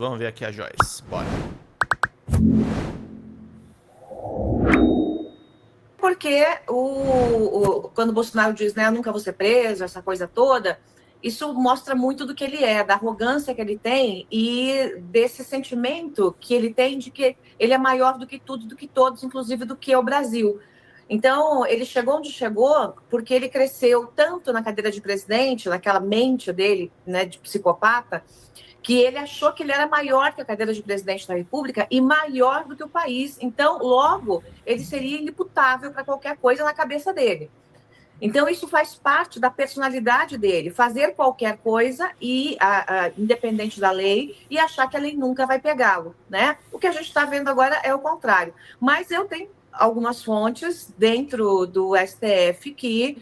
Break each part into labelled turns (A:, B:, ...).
A: Vamos ver aqui a Joyce. Bora.
B: Porque quando o Bolsonaro diz, né, eu nunca vou ser preso, essa coisa toda, isso mostra muito do que ele é, da arrogância que ele tem e desse sentimento que ele tem de que ele é maior do que tudo, do que todos, inclusive do que o Brasil. Então, ele chegou onde chegou porque ele cresceu tanto na cadeira de presidente, naquela mente dele, né, de psicopata, que ele achou que ele era maior que a cadeira de presidente da República e maior do que o país. Então, logo, ele seria inimputável para qualquer coisa na cabeça dele. Então, isso faz parte da personalidade dele, fazer qualquer coisa e independente da lei e achar que a lei nunca vai pegá-lo, né? O que a gente está vendo agora é o contrário. Mas eu tenho algumas fontes dentro do STF que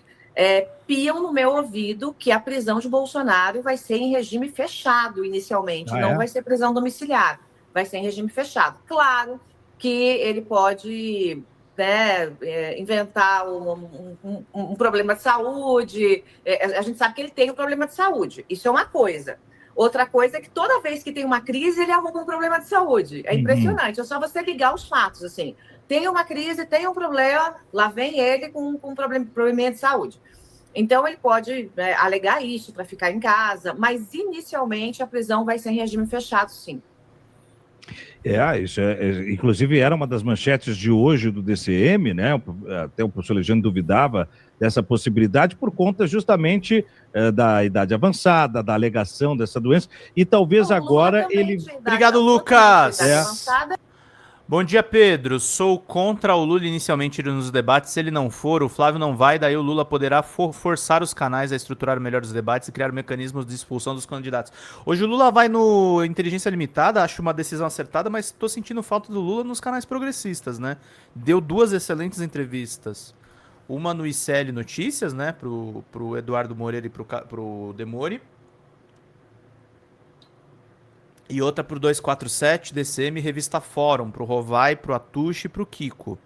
B: piam no meu ouvido que a prisão de Bolsonaro vai ser em regime fechado inicialmente, não vai ser prisão domiciliar, vai ser em regime fechado. Claro que ele pode, né, inventar um problema de saúde. A gente sabe que ele tem um problema de saúde, isso é uma coisa. Outra coisa é que toda vez que tem uma crise, ele arruma um problema de saúde. É impressionante, é só você ligar os fatos, assim. Tem uma crise, tem um problema, lá vem ele com um probleminha de saúde. Então, ele pode alegar isso para ficar em casa, mas inicialmente a prisão vai ser em regime fechado, sim.
C: Isso inclusive era uma das manchetes de hoje do DCM, né? Até o professor Alexandre duvidava dessa possibilidade por conta justamente da idade avançada, da alegação dessa doença, e talvez agora ele...
A: Obrigado, Lucas! Bom dia, Pedro. Sou contra o Lula inicialmente ir nos debates. Se ele não for, o Flávio não vai, daí o Lula poderá forçar os canais a estruturar melhor os debates e criar mecanismos de expulsão dos candidatos. Hoje o Lula vai no Inteligência Limitada, acho uma decisão acertada, mas tô sentindo falta do Lula nos canais progressistas, né? Deu 2 excelentes entrevistas. Uma no ICL Notícias, né, pro Eduardo Moreira e pro Demore. E outra pro 247, DCM, Revista Fórum, pro Rovai, pro Atushi e pro Kiko.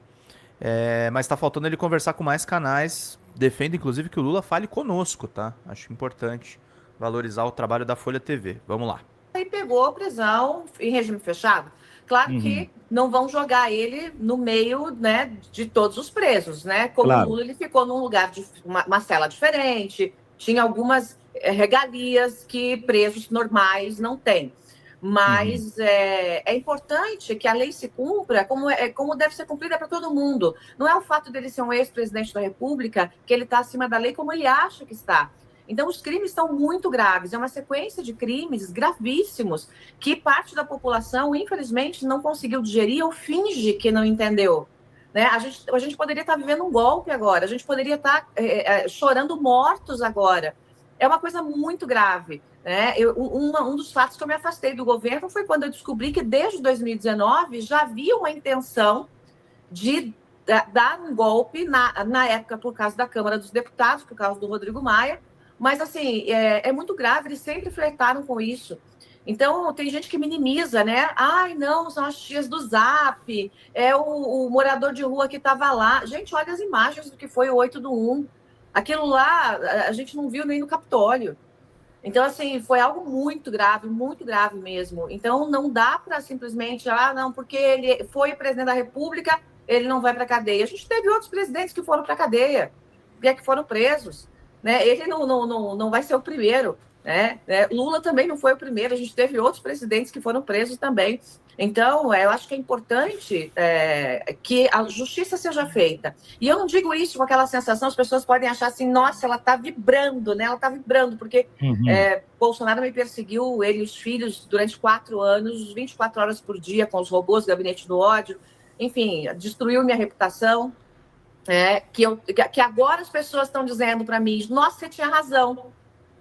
A: Mas tá faltando ele conversar com mais canais. Defendo, inclusive, que o Lula fale conosco, tá? Acho importante valorizar o trabalho da Folha TV. Vamos lá.
B: Aí pegou a prisão em regime fechado. Claro que não vão jogar ele no meio, né, de todos os presos, né? Como o Lula, ele ficou num lugar de uma cela diferente, tinha algumas regalias que presos normais não têm. Mas é importante que a lei se cumpra como deve ser cumprida para todo mundo. Não é o fato dele ser um ex-presidente da República que ele está acima da lei como ele acha que está. Então, os crimes são muito graves. É uma sequência de crimes gravíssimos que parte da população, infelizmente, não conseguiu digerir ou finge que não entendeu. Né? A gente poderia estar vivendo um golpe agora, a gente poderia estar chorando mortos agora. É uma coisa muito grave. Né? Um dos fatos que eu me afastei do governo foi quando eu descobri que, desde 2019, já havia uma intenção de dar um golpe, na época, por causa da Câmara dos Deputados, por causa do Rodrigo Maia. Mas, assim, é muito grave, eles sempre flertaram com isso. Então, tem gente que minimiza, né? Ai, não, são as tias do Zap, é o morador de rua que estava lá. Gente, olha as imagens do que foi o 8/1. Aquilo lá, a gente não viu nem no Capitólio. Então, assim, foi algo muito grave mesmo. Então, não dá para simplesmente, não, porque ele foi presidente da República, ele não vai para a cadeia. A gente teve outros presidentes que foram para a cadeia, que foram presos. Né? Ele não vai ser o primeiro. Né? Lula também não foi o primeiro, a gente teve outros presidentes que foram presos também. Então, eu acho que é importante que a justiça seja feita. E eu não digo isso com aquela sensação, as pessoas podem achar assim, nossa, ela está vibrando, né? Ela está vibrando, porque Bolsonaro me perseguiu, ele e os filhos, durante 4 anos, 24 horas por dia, com os robôs do Gabinete do Ódio. Enfim, destruiu minha reputação. Que agora as pessoas estão dizendo para mim, nossa, você tinha razão.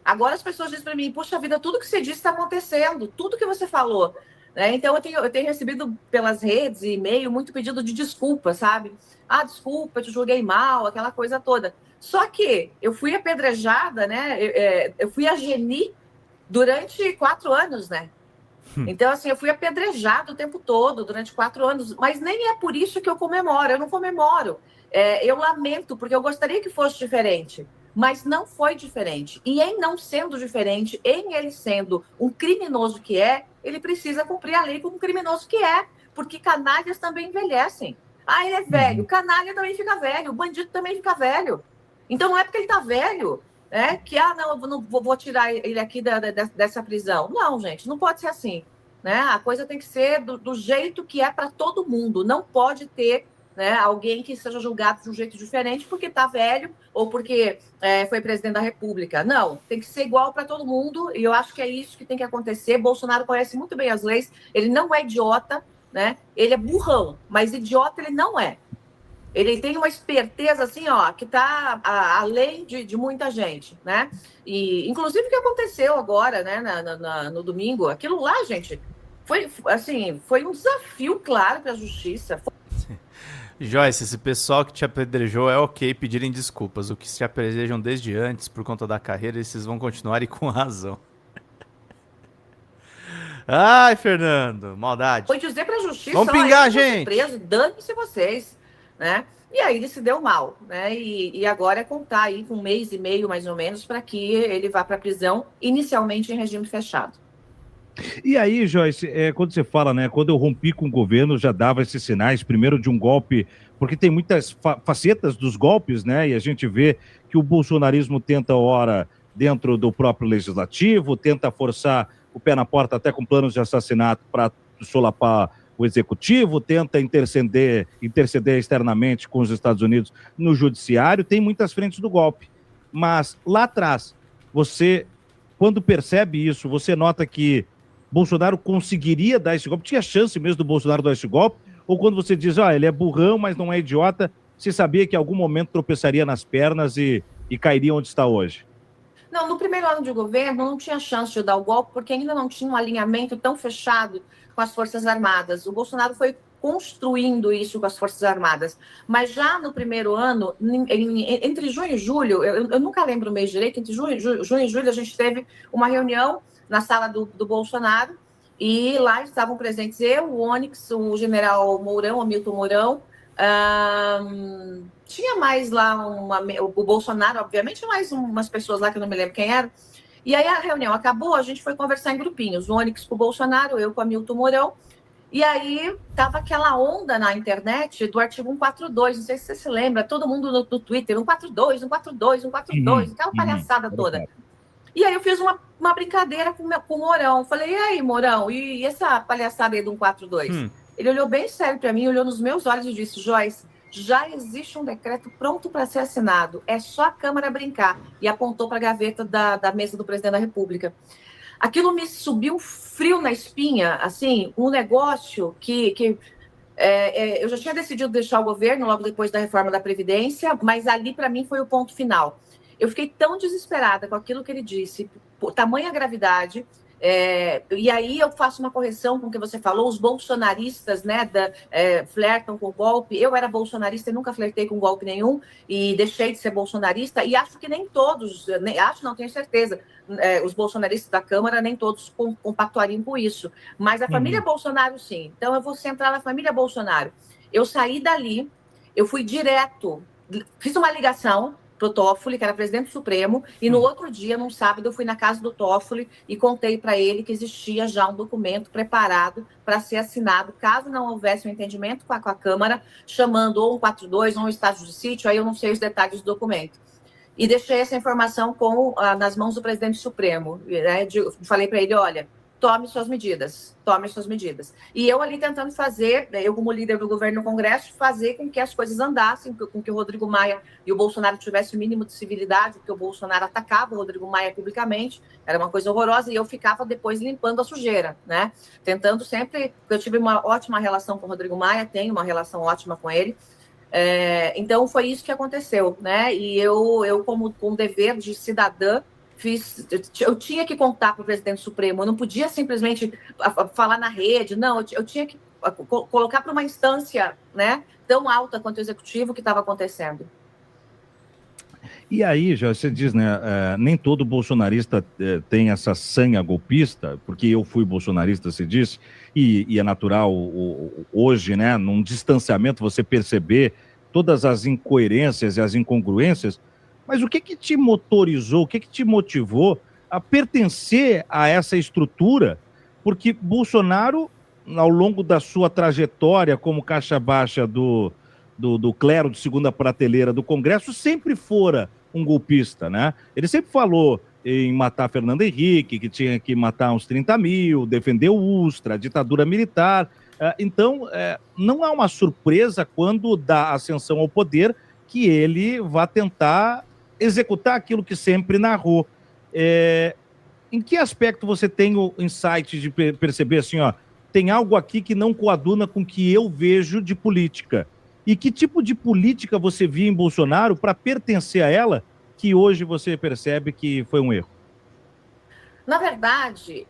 B: Agora as pessoas dizem para mim, puxa vida, tudo que você disse está acontecendo, tudo que você falou. Então, eu tenho recebido pelas redes e e-mail muito pedido de desculpa, sabe? Desculpa, eu te julguei mal, aquela coisa toda. Só que eu fui apedrejada, né? Eu fui a Geni durante 4 anos, né? Então, assim, eu fui apedrejada o tempo todo, durante 4 anos, mas nem é por isso que eu comemoro, eu não comemoro. Eu lamento, porque eu gostaria que fosse diferente, mas não foi diferente. E em não sendo diferente, em ele sendo um criminoso que ele precisa cumprir a lei como criminoso que é, porque canalhas também envelhecem. Ah, ele é velho, canalha também fica velho, bandido também fica velho. Então não é porque ele está velho, né, que, não, eu não vou tirar ele aqui dessa prisão. Não, gente, não pode ser assim. Né? A coisa tem que ser do jeito que é para todo mundo. Não pode ter, né, alguém que seja julgado de um jeito diferente porque está velho ou porque foi presidente da República. Não, tem que ser igual para todo mundo e eu acho que é isso que tem que acontecer. Bolsonaro conhece muito bem as leis, ele não é idiota, né? Ele é burrão, mas idiota ele não é. Ele tem uma esperteza assim, ó, que está além de muita gente, né? E, inclusive, o que aconteceu agora, né, no domingo, aquilo lá, gente, foi um desafio, claro, para a justiça.
A: Joyce, esse pessoal que te apedrejou é ok pedirem desculpas. O que se apedrejam desde antes, por conta da carreira, esses vão continuar e com razão. Ai, Fernando, maldade.
B: Foi dizer para a justiça,
A: vamos pingar, gente.
B: Preso, dane-se vocês, né? E aí ele se deu mal, né? E agora é contar aí com 1 mês e meio, mais ou menos, para que ele vá para a prisão, inicialmente em regime fechado.
C: E aí, Joyce, quando você fala, né, quando eu rompi com o governo, já dava esses sinais, primeiro de um golpe, porque tem muitas facetas dos golpes, né, e a gente vê que o bolsonarismo tenta, ora, dentro do próprio legislativo, tenta forçar o pé na porta até com planos de assassinato para solapar o executivo, tenta interceder externamente com os Estados Unidos no judiciário, tem muitas frentes do golpe. Mas lá atrás, você, quando percebe isso, você nota que Bolsonaro conseguiria dar esse golpe? Tinha chance mesmo do Bolsonaro dar esse golpe? Ou quando você diz, ele é burrão, mas não é idiota, você sabia que em algum momento tropeçaria nas pernas e cairia onde está hoje?
B: Não, no primeiro ano de governo não tinha chance de dar o golpe, porque ainda não tinha um alinhamento tão fechado com as Forças Armadas. O Bolsonaro foi construindo isso com as Forças Armadas. Mas já no primeiro ano, entre junho e julho, eu nunca lembro o mês direito, entre junho e julho a gente teve uma reunião na sala do Bolsonaro, e lá estavam presentes eu, o Onyx, o general Mourão, o Hamilton Mourão, tinha mais lá o Bolsonaro, obviamente, mais umas pessoas lá que eu não me lembro quem era. E aí a reunião acabou, a gente foi conversar em grupinhos, o Onyx com o Bolsonaro, eu com o Hamilton Mourão, e aí tava aquela onda na internet do artigo 142, não sei se você se lembra, todo mundo no Twitter, 142, 142, 142, aquela palhaçada toda. E aí eu fiz uma brincadeira com o Mourão. Falei, e aí, Mourão, e essa palhaçada aí do 142? Ele olhou bem sério para mim, olhou nos meus olhos e disse, Joyce, já existe um decreto pronto para ser assinado, é só a Câmara brincar. E apontou para a gaveta da mesa do presidente da República. Aquilo me subiu frio na espinha, assim, um negócio que eu já tinha decidido deixar o governo logo depois da reforma da Previdência, mas ali para mim foi o ponto final. Eu fiquei tão desesperada com aquilo que ele disse, por tamanha gravidade, e aí eu faço uma correção com o que você falou, os bolsonaristas, né, flertam com o golpe. Eu era bolsonarista e nunca flertei com golpe nenhum, e deixei de ser bolsonarista, e acho que nem todos, tenho certeza, os bolsonaristas da Câmara, nem todos compactuariam com isso, mas a família Bolsonaro, sim. Então eu vou centrar na família Bolsonaro. Eu saí dali, eu fui direto, fiz uma ligação para o Toffoli, que era presidente do Supremo, e no outro dia, num sábado, eu fui na casa do Toffoli e contei para ele que existia já um documento preparado para ser assinado, caso não houvesse um entendimento com a Câmara, chamando ou 142 ou um estágio de sítio, aí eu não sei os detalhes do documento. E deixei essa informação nas mãos do presidente do Supremo. Né? Falei para ele, olha, tome suas medidas. E eu ali tentando fazer, eu como líder do governo no Congresso, fazer com que as coisas andassem, com que o Rodrigo Maia e o Bolsonaro tivessem o mínimo de civilidade, porque o Bolsonaro atacava o Rodrigo Maia publicamente, era uma coisa horrorosa, e eu ficava depois limpando a sujeira, né? Tentando sempre, porque eu tive uma ótima relação com o Rodrigo Maia, tenho uma relação ótima com ele, então foi isso que aconteceu, né? E eu como com dever de cidadã, eu tinha que contar para o presidente do Supremo, eu não podia simplesmente falar na rede, não, eu tinha que colocar para uma instância, né, tão alta quanto o executivo que estava acontecendo.
C: E aí, já você diz, né, nem todo bolsonarista tem essa sanha golpista, porque eu fui bolsonarista, você disse, e é natural hoje, né, num distanciamento, você perceber todas as incoerências e as incongruências. Mas o que te motorizou, o que te motivou a pertencer a essa estrutura Porque Bolsonaro, ao longo da sua trajetória como caixa baixa do clero de segunda prateleira do Congresso, sempre fora um golpista, né? Ele sempre falou em matar Fernando Henrique, que tinha que matar uns 30 mil, defender o Ustra, a ditadura militar. Então, não é uma surpresa quando dá ascensão ao poder que ele vá tentar executar aquilo que sempre narrou. Em que aspecto você tem o insight de perceber assim, ó, tem algo aqui que não coaduna com o que eu vejo de política? E que tipo de política você via em Bolsonaro para pertencer a ela, que hoje você percebe que foi um erro?
B: Na verdade,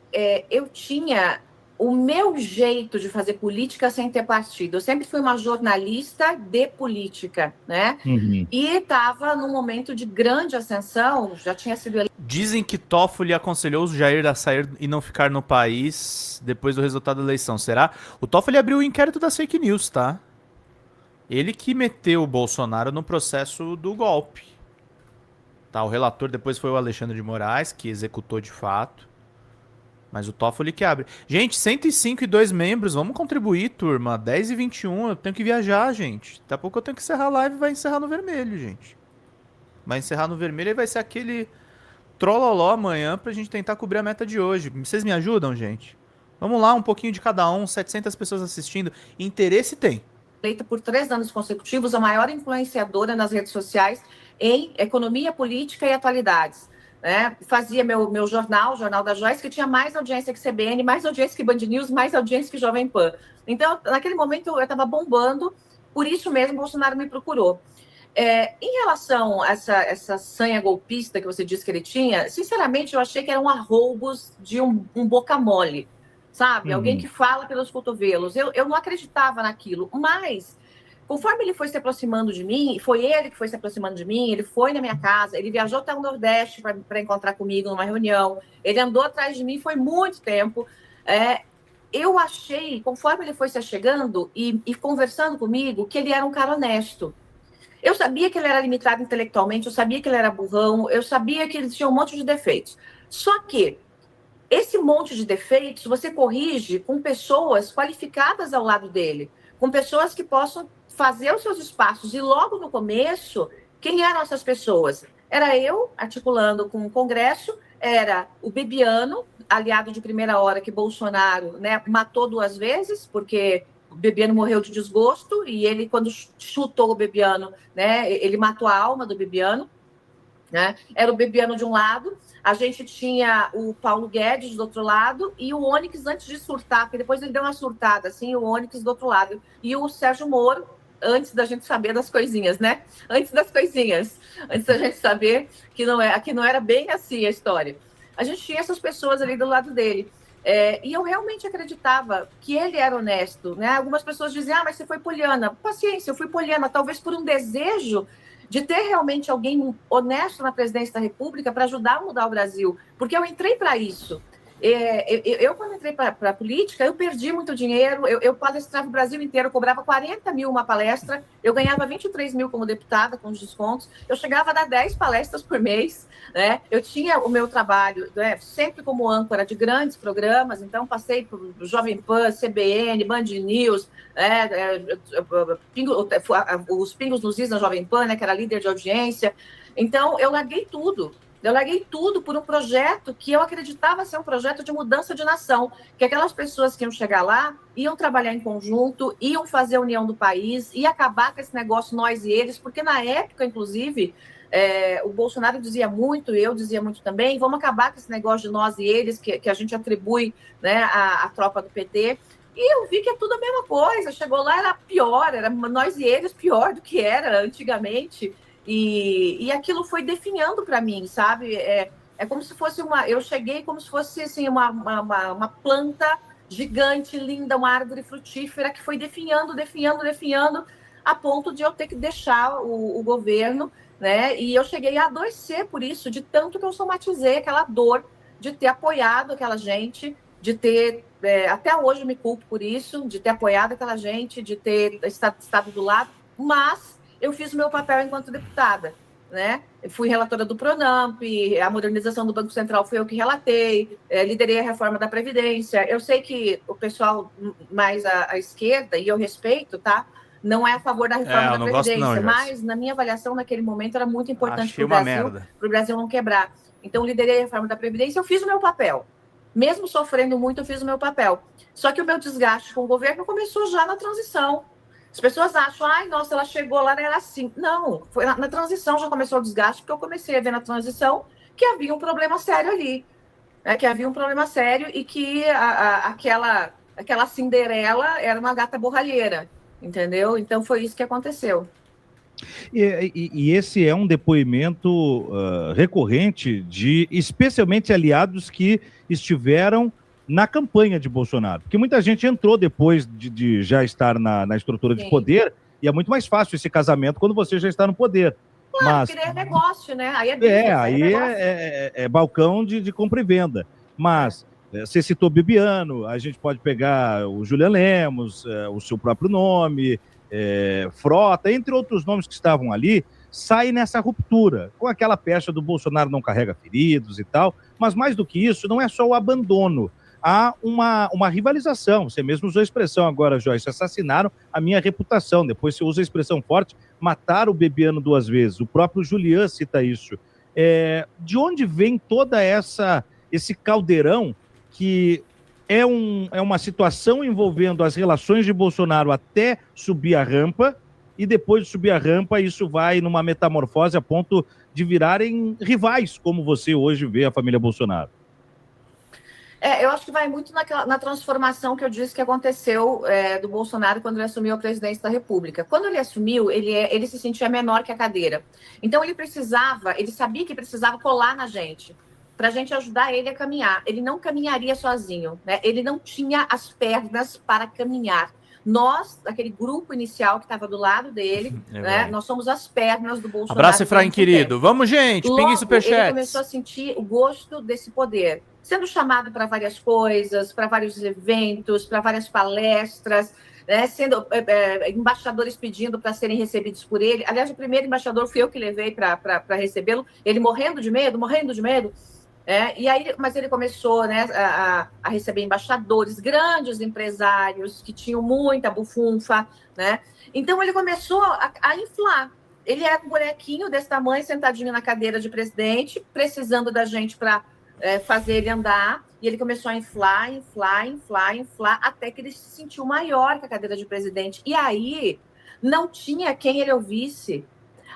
B: eu tinha o meu jeito de fazer política sem ter partido. Eu sempre fui uma jornalista de política, né?
C: Uhum.
B: E estava num momento de grande ascensão, já tinha sido...
A: Dizem que Toffoli aconselhou o Jair a sair e não ficar no país depois do resultado da eleição. Será? O Toffoli abriu o inquérito das fake news, tá? Ele que meteu o Bolsonaro no processo do golpe. Tá, o relator depois foi o Alexandre de Moraes, que executou de fato. Mas o Toffoli que abre. Gente, 105 e 2 membros, vamos contribuir, turma. 10 e 21, eu tenho que viajar, gente. Daqui a pouco eu tenho que encerrar a live e vai encerrar no vermelho, gente. Vai encerrar no vermelho e vai ser aquele trololó amanhã pra gente tentar cobrir a meta de hoje. Vocês me ajudam, gente? Vamos lá, um pouquinho de cada um, 700 pessoas assistindo. Interesse tem.
B: Eleita por 3 anos consecutivos, a maior influenciadora nas redes sociais em economia, política e atualidades. Né? Fazia meu jornal, o Jornal da Joyce, que tinha mais audiência que CBN, mais audiência que Band News, mais audiência que Jovem Pan. Então, naquele momento, eu estava bombando, por isso mesmo, Bolsonaro me procurou. Em relação a essa sanha golpista que você disse que ele tinha, sinceramente, eu achei que eram arroubos de um boca mole, sabe? Alguém que fala pelos cotovelos. Eu não acreditava naquilo, mas conforme ele foi se aproximando de mim, foi ele que foi se aproximando de mim, ele foi na minha casa, ele viajou até o Nordeste para encontrar comigo numa reunião, ele andou atrás de mim, foi muito tempo. Eu achei, conforme ele foi se achegando e conversando comigo, que ele era um cara honesto. Eu sabia que ele era limitado intelectualmente, eu sabia que ele era burrão, eu sabia que ele tinha um monte de defeitos. Só que esse monte de defeitos você corrige com pessoas qualificadas ao lado dele, com pessoas que possam fazer os seus espaços. E logo no começo, quem eram essas pessoas? Era eu, articulando com o Congresso, era o Bebiano, aliado de primeira hora que Bolsonaro, né, matou 2 vezes, porque o Bebiano morreu de desgosto, e ele, quando chutou o Bebiano, né, ele matou a alma do Bebiano. Né? Era o Bebiano de um lado, a gente tinha o Paulo Guedes do outro lado e o Onyx antes de surtar, porque depois ele deu uma surtada, assim, o Onyx do outro lado. E o Sérgio Moro, antes da gente saber das coisinhas, né? Antes das coisinhas, antes da gente saber que não era bem assim a história. A gente tinha essas pessoas ali do lado dele. E eu realmente acreditava que ele era honesto, né? Algumas pessoas diziam, mas você foi poliana. Paciência, eu fui poliana, talvez por um desejo de ter realmente alguém honesto na presidência da República para ajudar a mudar o Brasil, porque eu entrei para isso. Eu, quando entrei para a política, eu perdi muito dinheiro, eu palestrava o Brasil inteiro, eu cobrava 40 mil uma palestra, eu ganhava 23 mil como deputada, com os descontos, eu chegava a dar 10 palestras por mês, né? Eu tinha o meu trabalho, né, sempre como âncora de grandes programas, então passei por Jovem Pan, CBN, Band News, os Pingos nos Is na Jovem Pan, né, que era líder de audiência. Então, eu larguei tudo. Eu larguei tudo por um projeto que eu acreditava ser um projeto de mudança de nação, que aquelas pessoas que iam chegar lá, iam trabalhar em conjunto, iam fazer a união do país, ia acabar com esse negócio nós e eles, porque na época, inclusive, o Bolsonaro dizia muito, eu dizia muito também, vamos acabar com esse negócio de nós e eles, que a gente atribui, né, à tropa do PT. E eu vi que é tudo a mesma coisa, chegou lá, era pior, era nós e eles pior do que era antigamente. E aquilo foi definhando para mim, sabe? É como se fosse eu cheguei como se fosse assim, uma planta gigante, linda, uma árvore frutífera que foi definhando, a ponto de eu ter que deixar o governo, né? E eu cheguei a adoecer por isso, de tanto que eu somatizei aquela dor de ter apoiado aquela gente, de ter, até hoje eu me culpo por isso, de ter apoiado aquela gente, de ter estado do lado, mas eu fiz o meu papel enquanto deputada. né? Fui relatora do Pronamp, a modernização do Banco Central foi eu que relatei, liderei a reforma da Previdência. Eu sei que o pessoal mais à esquerda, e eu respeito, tá? Não é a favor da reforma da Previdência, mas na minha avaliação, naquele momento, era muito importante para o Brasil não quebrar. Então, liderei a reforma da Previdência, eu fiz o meu papel. Mesmo sofrendo muito, eu fiz o meu papel. Só que o meu desgaste com o governo começou já na transição. As pessoas acham, ai, nossa, ela chegou lá, não era assim. Não, foi na transição já começou o desgaste, porque eu comecei a ver na transição que havia um problema sério ali. Que havia um problema sério e que aquela Cinderela era uma gata borralheira, entendeu? Então foi isso que aconteceu.
C: E esse é um depoimento recorrente de, especialmente, aliados que estiveram na campanha de Bolsonaro, porque muita gente entrou depois de já estar na estrutura de poder, e é muito mais fácil esse casamento quando você já está no poder.
B: Claro, mas porque é negócio, né? Aí
C: é balcão de compra e venda. Mas você citou Bibiano, a gente pode pegar o Julian Lemos, o seu próprio nome, Frota, entre outros nomes que estavam ali, sai nessa ruptura, com aquela pecha do Bolsonaro não carrega feridos e tal, mas mais do que isso, não é só o abandono. Há uma rivalização, você mesmo usou a expressão agora, Joyce, assassinaram a minha reputação, depois você usa a expressão forte, mataram o Bebiano 2 vezes, o próprio Julian cita isso. De onde vem toda esse caldeirão que é uma situação envolvendo as relações de Bolsonaro até subir a rampa, e depois de subir a rampa, isso vai numa metamorfose a ponto de virarem rivais, como você hoje vê a família Bolsonaro?
B: Eu acho que vai muito na transformação que eu disse que aconteceu do Bolsonaro quando ele assumiu a presidência da República. Quando ele assumiu, ele se sentia menor que a cadeira. Então ele sabia que precisava colar na gente, para a gente ajudar ele a caminhar. Ele não caminharia sozinho, né? Ele não tinha as pernas para caminhar. Nós, aquele grupo inicial que estava do lado dele, né? Nós somos as pernas do Bolsonaro.
A: Abraço, Efraim, querido. Vamos, gente. Pingue superchat.
B: Ele começou a sentir o gosto desse poder, sendo chamado para várias coisas, para vários eventos, para várias palestras, né? Sendo embaixadores pedindo para serem recebidos por ele. Aliás, o primeiro embaixador fui eu que levei para recebê-lo, ele morrendo de medo. Mas ele começou, né, a receber embaixadores, grandes empresários que tinham muita bufunfa, né? Então ele começou a inflar. Ele era um bonequinho desse tamanho, sentadinho na cadeira de presidente, precisando da gente para fazer ele andar. E ele começou a inflar, até que ele se sentiu maior que a cadeira de presidente. E aí não tinha quem ele ouvisse.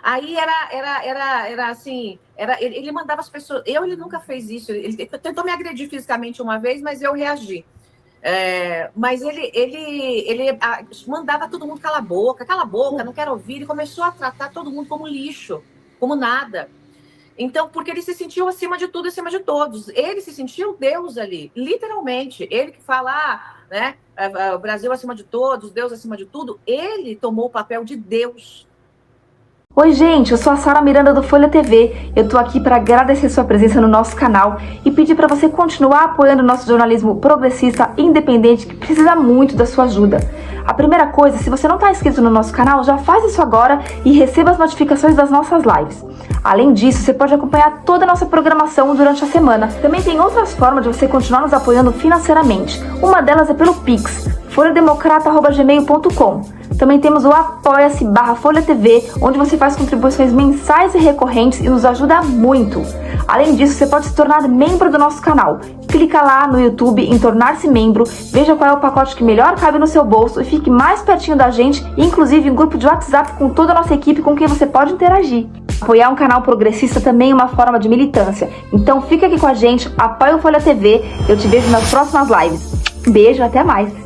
B: Aí era assim, ele mandava as pessoas... Ele nunca fez isso, ele tentou me agredir fisicamente uma vez, mas eu reagi. Mas ele mandava todo mundo cala a boca, não quero ouvir. Ele começou a tratar todo mundo como lixo, como nada. Então, porque ele se sentiu acima de tudo, acima de todos. Ele se sentiu Deus ali, literalmente. Ele que fala, né, o Brasil acima de todos, Deus acima de tudo. Ele tomou o papel de Deus.
D: Oi gente, eu sou a Sara Miranda do Folha TV, eu tô aqui para agradecer sua presença no nosso canal e pedir para você continuar apoiando o nosso jornalismo progressista e independente que precisa muito da sua ajuda. A primeira coisa, se você não está inscrito no nosso canal, já faz isso agora e receba as notificações das nossas lives. Além disso, você pode acompanhar toda a nossa programação durante a semana. Também tem outras formas de você continuar nos apoiando financeiramente. Uma delas é pelo Pix, folhademocrata@gmail.com. Também temos o apoia-se/Folha TV, onde você faz contribuições mensais e recorrentes e nos ajuda muito. Além disso, você pode se tornar membro do nosso canal. Clica lá no YouTube em tornar-se membro, veja qual é o pacote que melhor cabe no seu bolso e fique mais pertinho da gente, inclusive em grupo de WhatsApp com toda a nossa equipe com quem você pode interagir. Apoiar um canal progressista também é uma forma de militância. Então fica aqui com a gente, apoia o Folha TV, eu te vejo nas próximas lives. Beijo, até mais!